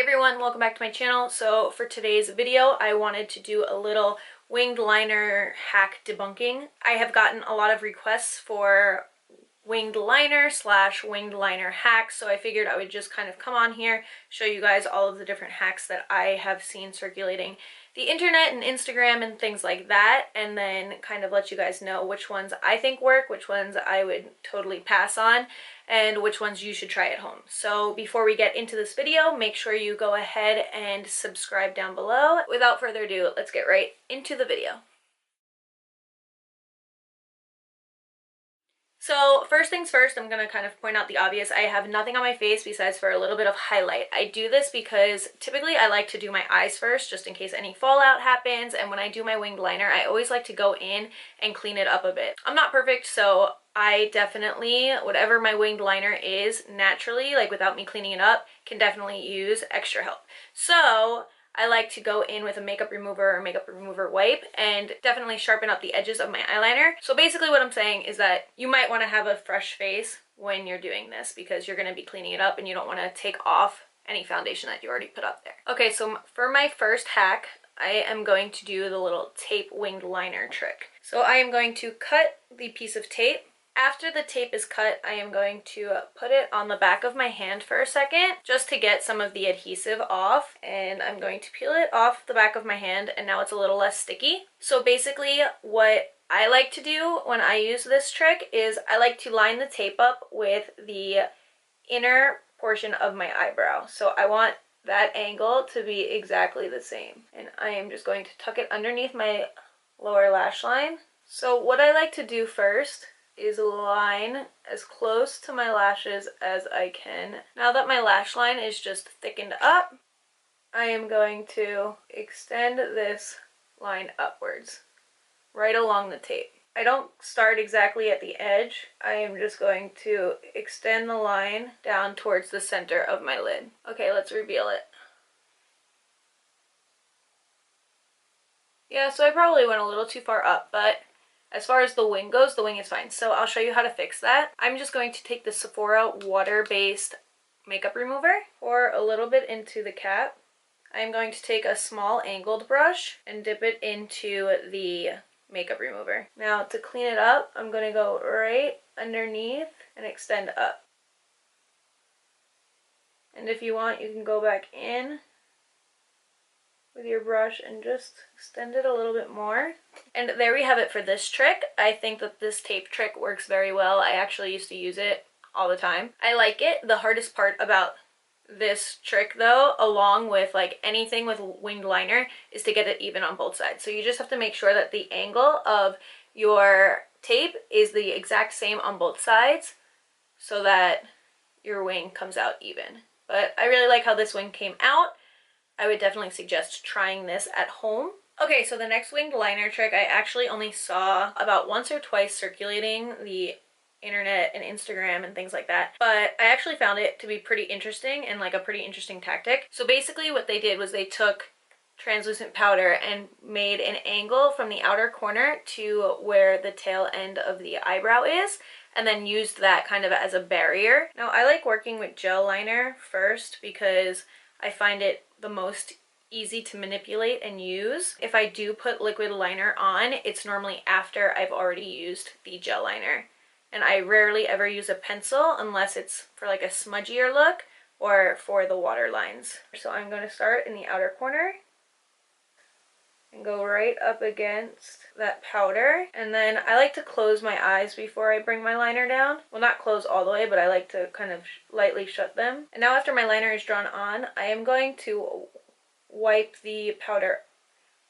everyone, welcome back to my channel. So for today's video, I wanted to do a little winged liner hack debunking. I have gotten a lot of requests for winged liner / winged liner hacks, so I figured I would just kind of come on here, show you guys all of the different hacks that I have seen circulating the internet and Instagram and things like that, and then kind of let you guys know which ones I think work, which ones I would totally pass on, and which ones you should try at home. So before we get into this video, make sure you go ahead and subscribe down below. Without further ado, let's get right into the video. So first things first, I'm going to kind of point out the obvious. I have nothing on my face besides for a little bit of highlight. I do this because typically I like to do my eyes first just in case any fallout happens, and when I do my winged liner I always like to go in and clean it up a bit. I'm not perfect, so I definitely, whatever my winged liner is naturally, like without me cleaning it up, can definitely use extra help. So I like to go in with a makeup remover or makeup remover wipe and definitely sharpen up the edges of my eyeliner. So basically what I'm saying is that you might want to have a fresh face when you're doing this because you're going to be cleaning it up and you don't want to take off any foundation that you already put up there. Okay, so for my first hack, I am going to do the little tape winged liner trick. So I am going to cut the piece of tape. After the tape is cut, I am going to put it on the back of my hand for a second just to get some of the adhesive off, and I'm going to peel it off the back of my hand, and now it's a little less sticky. So basically what I like to do when I use this trick is I like to line the tape up with the inner portion of my eyebrow. So I want that angle to be exactly the same, and I am just going to tuck it underneath my lower lash line. So what I like to do first is line as close to my lashes as I can. Now that my lash line is just thickened up, I am going to extend this line upwards, right along the tape. I don't start exactly at the edge. I am just going to extend the line down towards the center of my lid. Okay, let's reveal it. Yeah, so I probably went a little too far up, but as far as the wing goes, the wing is fine. So I'll show you how to fix that. I'm just going to take the Sephora water-based makeup remover, pour a little bit into the cap. I'm going to take a small angled brush and dip it into the makeup remover. Now to clean it up, I'm going to go right underneath and extend up. And if you want, you can go back in with your brush and just extend it a little bit more. And there we have it for this trick. I think that this tape trick works very well. I actually used to use it all the time. I like it. The hardest part about this trick though, along with like anything with winged liner, is to get it even on both sides. So you just have to make sure that the angle of your tape is the exact same on both sides so that your wing comes out even. But I really like how this wing came out. I would definitely suggest trying this at home. Okay, so the next winged liner trick I actually only saw about once or twice circulating the internet and Instagram and things like that, but I actually found it to be pretty interesting and like a pretty interesting tactic. So basically what they did was they took translucent powder and made an angle from the outer corner to where the tail end of the eyebrow is, and then used that kind of as a barrier. Now I like working with gel liner first because I find it the most easy to manipulate and use. If I do put liquid liner on, it's normally after I've already used the gel liner. And I rarely ever use a pencil unless it's for like a smudgier look or for the water lines. So I'm going to start in the outer corner and go right up against that powder. And then I like to close my eyes before I bring my liner down. Well, not close all the way, but I like to kind of lightly shut them. And now after my liner is drawn on, I am going to wipe the powder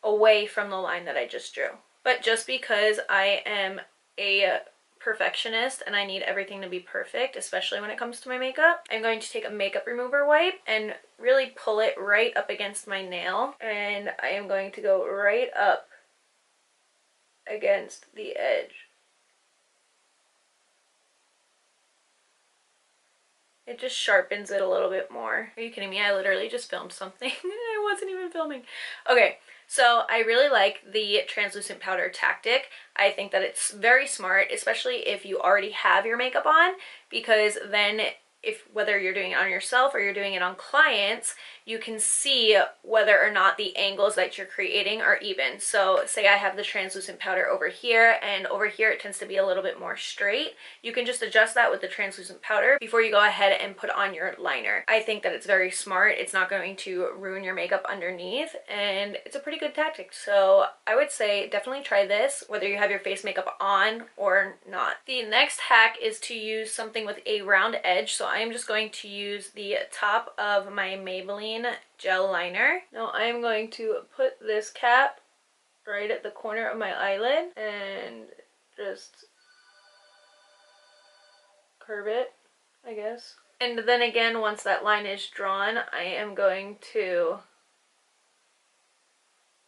away from the line that I just drew. But just because I am a perfectionist and I need everything to be perfect, especially when it comes to my makeup, I'm going to take a makeup remover wipe and really pull it right up against my nail, and I am going to go right up against the edge. It just sharpens it a little bit more. Are you kidding me? I literally just filmed something. I wasn't even filming. Okay, so I really like the translucent powder tactic. I think that it's very smart, especially if you already have your makeup on, because then whether you're doing it on yourself or you're doing it on clients, you can see whether or not the angles that you're creating are even. So say I have the translucent powder over here, and over here it tends to be a little bit more straight. You can just adjust that with the translucent powder before you go ahead and put on your liner. I think that it's very smart. It's not going to ruin your makeup underneath, and it's a pretty good tactic. So I would say definitely try this, whether you have your face makeup on or not. The next hack is to use something with a round edge. So I am just going to use the top of my Maybelline gel liner. Now I am going to put this cap right at the corner of my eyelid and just curve it, I guess. And then again, once that line is drawn, I am going to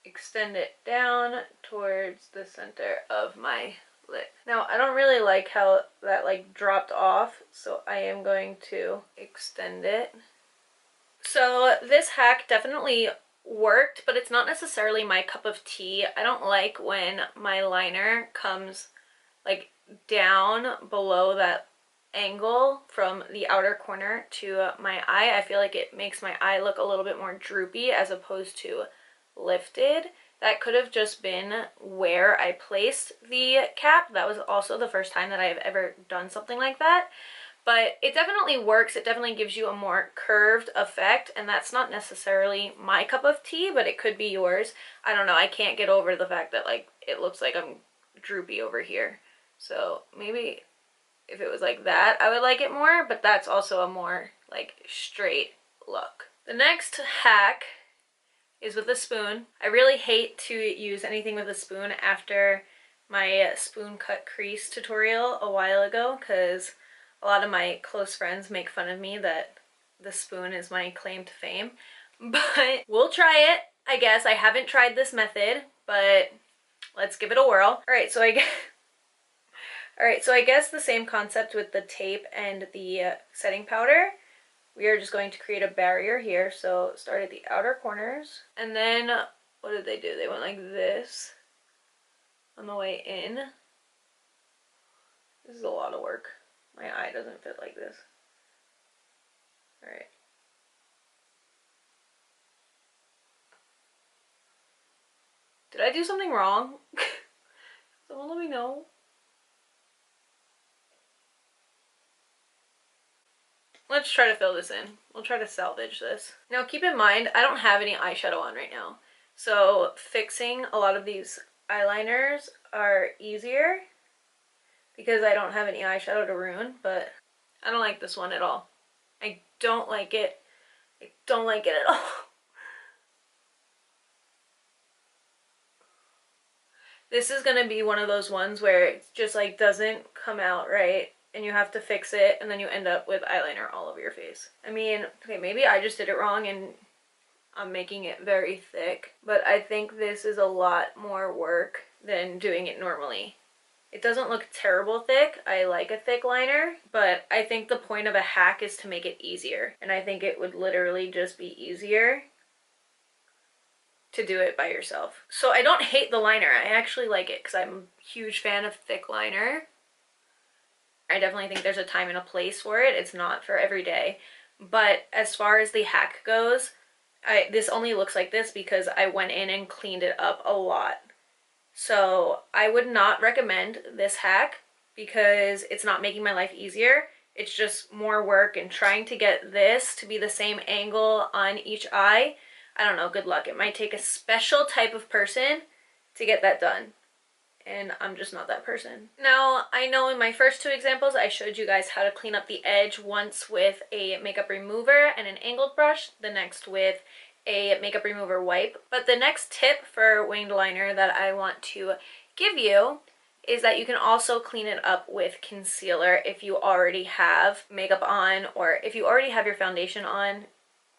extend it down towards the center of my lip. Now, I don't really like how that like dropped off, so I am going to extend it. So this hack definitely worked, but it's not necessarily my cup of tea. I don't like when my liner comes like down below that angle from the outer corner to my eye. I feel like it makes my eye look a little bit more droopy as opposed to lifted. That could have just been where I placed the cap. That was also the first time that I have ever done something like that. But it definitely works. It definitely gives you a more curved effect, and that's not necessarily my cup of tea, but it could be yours. I don't know. I can't get over the fact that like it looks like I'm droopy over here. So maybe if it was like that, I would like it more, but that's also a more like straight look. The next hack is with a spoon. I really hate to use anything with a spoon after my spoon cut crease tutorial a while ago, because a lot of my close friends make fun of me that the spoon is my claim to fame. But we'll try it, I guess. I haven't tried this method, but let's give it a whirl. Alright, so I guess the same concept with the tape and the setting powder. We are just going to create a barrier here. So start at the outer corners, and then what did they do? They went like this on the way in. This is a lot of work. My eye doesn't fit like this. Alright. Did I do something wrong? Someone let me know. Let's try to fill this in. We'll try to salvage this. Now keep in mind, I don't have any eyeshadow on right now. So fixing a lot of these eyeliners are easier because I don't have any eyeshadow to ruin, but I don't like this one at all. I don't like it. I don't like it at all. This is gonna be one of those ones where it just like doesn't come out right, and you have to fix it, and then you end up with eyeliner all over your face. I mean, okay, maybe I just did it wrong and I'm making it very thick, but I think this is a lot more work than doing it normally. It doesn't look terrible thick. I like a thick liner, but I think the point of a hack is to make it easier, and I think it would literally just be easier to do it by yourself. So I don't hate the liner. I actually like it because I'm a huge fan of thick liner. I definitely think there's a time and a place for it. It's not for every day. But as far as the hack goes, this only looks like this because I went in and cleaned it up a lot. So I would not recommend this hack because it's not making my life easier. It's just more work, and trying to get this to be the same angle on each eye, I don't know, good luck. It might take a special type of person to get that done, and I'm just not that person. Now, I know in my first two examples I showed you guys how to clean up the edge, once with a makeup remover and an angled brush, the next with a makeup remover wipe. But the next tip for winged liner that I want to give you is that you can also clean it up with concealer if you already have makeup on, or if you already have your foundation on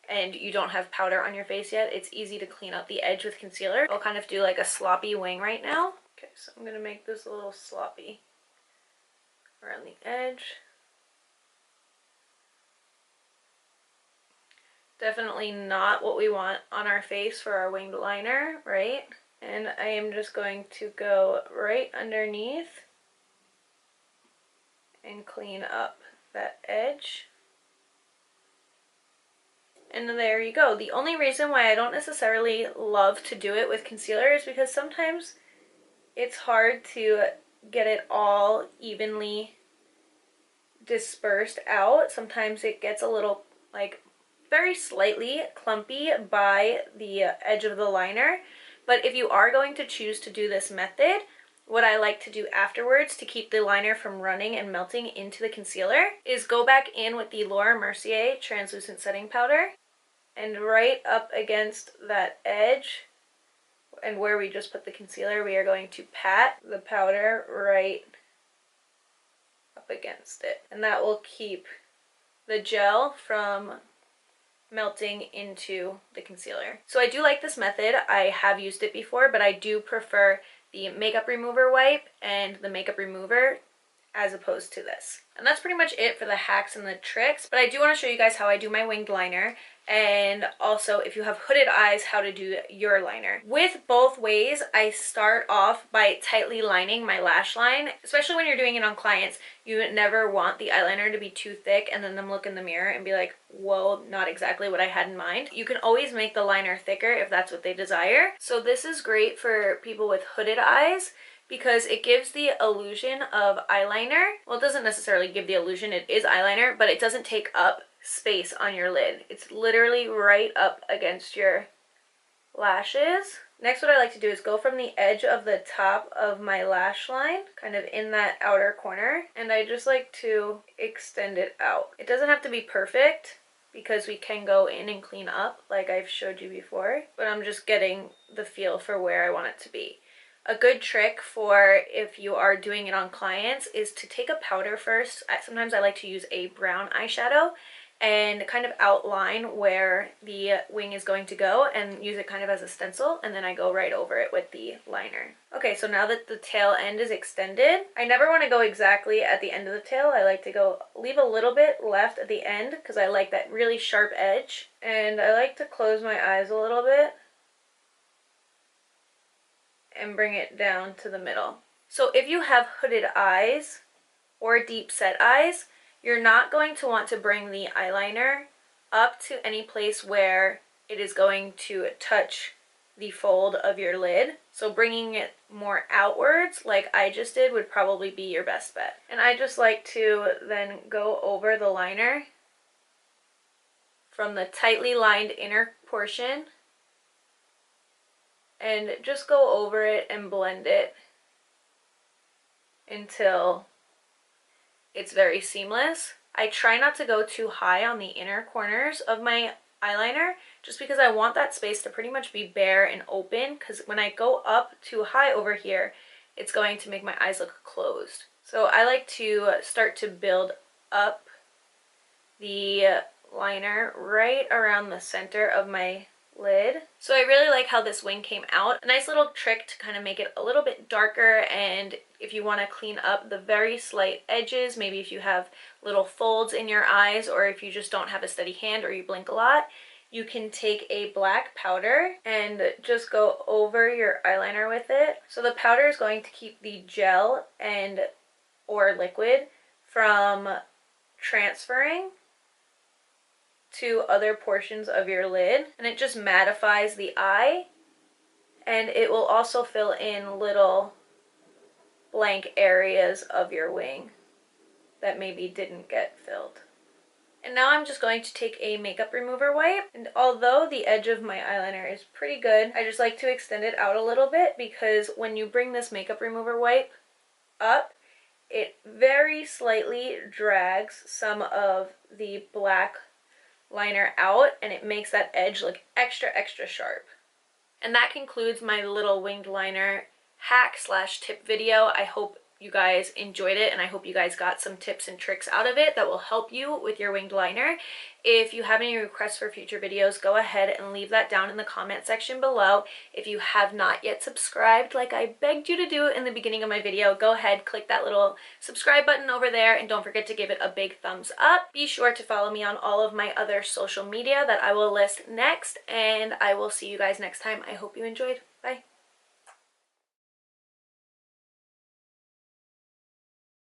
and you don't have powder on your face yet. It's easy to clean up the edge with concealer. I'll kind of do like a sloppy wing right now. Okay, so I'm gonna make this a little sloppy around the edge. Definitely not what we want on our face for our winged liner, right? And I am just going to go right underneath and clean up that edge. And there you go. The only reason why I don't necessarily love to do it with concealer is because sometimes it's hard to get it all evenly dispersed out. Sometimes it gets a little, like, very slightly clumpy by the edge of the liner. But if you are going to choose to do this method, what I like to do afterwards to keep the liner from running and melting into the concealer is go back in with the Laura Mercier translucent setting powder, and right up against that edge and where we just put the concealer, we are going to pat the powder right up against it. And that will keep the gel from melting into the concealer. So I do like this method. I have used it before, but I do prefer the makeup remover wipe and the makeup remover as opposed to this. And that's pretty much it for the hacks and the tricks, but I do want to show you guys how I do my winged liner, and also if you have hooded eyes, how to do your liner. With both ways, I start off by tightly lining my lash line. Especially when you're doing it on clients, you never want the eyeliner to be too thick and then them look in the mirror and be like, whoa, not exactly what I had in mind. You can always make the liner thicker if that's what they desire. So this is great for people with hooded eyes, because it gives the illusion of eyeliner. Well, it doesn't necessarily give the illusion it is eyeliner, but it doesn't take up space on your lid. It's literally right up against your lashes. Next, what I like to do is go from the edge of the top of my lash line, kind of in that outer corner, and I just like to extend it out. It doesn't have to be perfect, because we can go in and clean up like I've showed you before, but I'm just getting the feel for where I want it to be. A good trick for if you are doing it on clients is to take a powder first. Sometimes I like to use a brown eyeshadow and kind of outline where the wing is going to go and use it kind of as a stencil, and then I go right over it with the liner. Okay, so now that the tail end is extended, I never want to go exactly at the end of the tail. I like to leave a little bit left at the end because I like that really sharp edge, and I like to close my eyes a little bit and bring it down to the middle. So if you have hooded eyes or deep set eyes, you're not going to want to bring the eyeliner up to any place where it is going to touch the fold of your lid. So bringing it more outwards, like I just did, would probably be your best bet. And I just like to then go over the liner from the tightly lined inner portion and just go over it and blend it until it's very seamless. I try not to go too high on the inner corners of my eyeliner just because I want that space to pretty much be bare and open, because when I go up too high over here, it's going to make my eyes look closed. So I like to start to build up the liner right around the center of my lid. So I really like how this wing came out. A nice little trick to kind of make it a little bit darker, and if you want to clean up the very slight edges, maybe if you have little folds in your eyes, or if you just don't have a steady hand or you blink a lot, you can take a black powder and just go over your eyeliner with it. So the powder is going to keep the gel and or liquid from transferring to other portions of your lid, and it just mattifies the eye, and it will also fill in little blank areas of your wing that maybe didn't get filled. And now I'm just going to take a makeup remover wipe, and although the edge of my eyeliner is pretty good, I just like to extend it out a little bit, because when you bring this makeup remover wipe up, it very slightly drags some of the black liner out, and it makes that edge look extra sharp. And that concludes my little winged liner hack / tip video. I hope you guys enjoyed it, and I hope you guys got some tips and tricks out of it that will help you with your winged liner. If you have any requests for future videos, go ahead and leave that down in the comment section below. If you have not yet subscribed, like I begged you to do in the beginning of my video, go ahead, click that little subscribe button over there, and don't forget to give it a big thumbs up. Be sure to follow me on all of my other social media that I will list next, and I will see you guys next time. I hope you enjoyed. Bye.